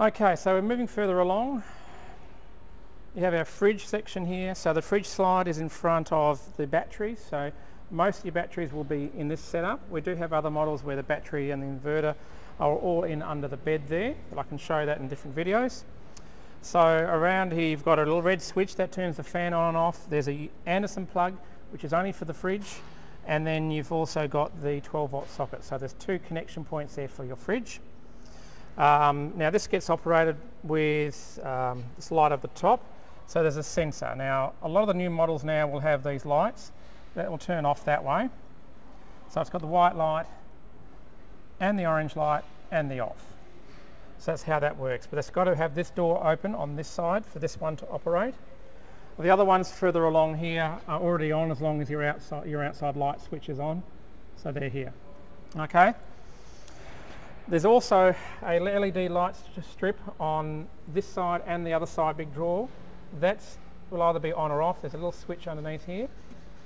Okay, so we're moving further along. You have our fridge section here. So the fridge slide is in front of the batteries. So most of your batteries will be in this setup. We do have other models where the battery and the inverter are all in under the bed there, but I can show that in different videos. So around here you've got a little red switch that turns the fan on and off. There's a Anderson plug, which is only for the fridge, and then you've also got the 12-volt socket. So there's two connection points there for your fridge. Now this gets operated with this light up the top. So there's a sensor. Now a lot of the new models now will have these lights that will turn off that way. So it's got the white light and the orange light and the off. So that's how that works. But it's got to have this door open on this side for this one to operate. The other ones further along here are already on as long as your outside light switch is on. So they're here. Okay. There's also a LED light strip on this side and the other side big drawer. That will either be on or off. There's a little switch underneath here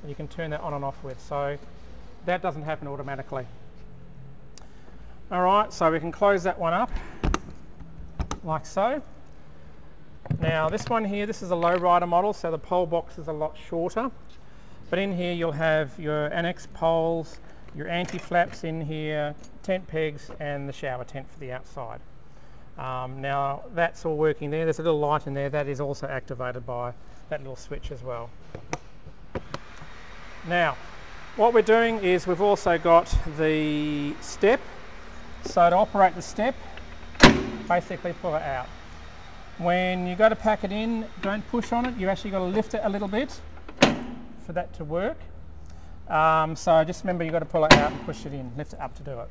and you can turn that on and off with. So that doesn't happen automatically. Alright, so we can close that one up like so. Now this one here, this is a low rider model, so the pole box is a lot shorter. But in here you'll have your annex poles, your anti-flaps in here, tent pegs and the shower tent for the outside. Now that's all working there. There's a little light in there that is also activated by that little switch as well. Now what we're doing is we've also got the step. So to operate the step, basically pull it out. When you go to pack it in, don't push on it. You actually got to lift it a little bit for that to work. So just remember you've got to pull it out and push it in, lift it up to do it.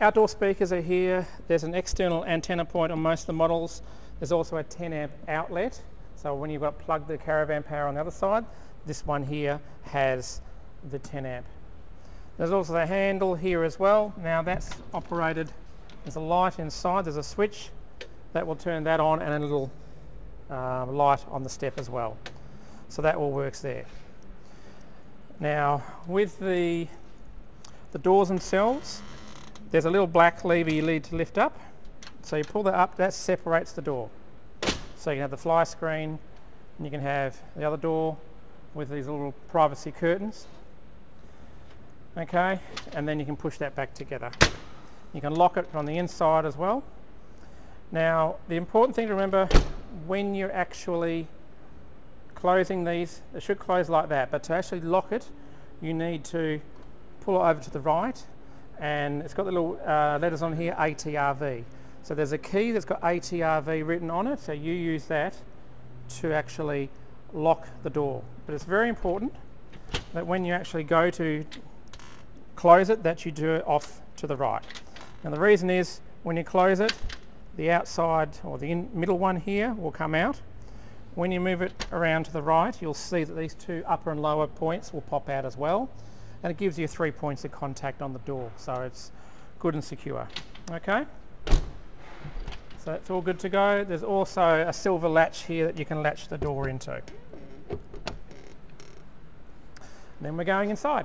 Outdoor speakers are here. There's an external antenna point on most of the models. There's also a 10 amp outlet. So when you've got plugged the caravan power on the other side, this one here has the 10 amp. There's also the handle here as well. Now that's operated, there's a light inside, there's a switch that will turn that on and a little light on the step as well. So that all works there. Now with the doors themselves, there's a little black lever you need to lift up. So you pull that up, that separates the door. So you can have the fly screen and you can have the other door with these little privacy curtains. Okay, and then you can push that back together. You can lock it from the inside as well. Now the important thing to remember when you're actually closing these, it should close like that, but to actually lock it you need to pull it over to the right, and it's got the little letters on here, ATRV. So there's a key that's got ATRV written on it, so you use that to actually lock the door. But it's very important that when you actually go to close it, that you do it off to the right. Now the reason is when you close it, the outside or the middle one here will come out. When you move it around to the right, you'll see that these two upper and lower points will pop out as well, and it gives you 3 points of contact on the door, so it's good and secure. Okay, so that's all good to go. There's also a silver latch here that you can latch the door into. And then we're going inside.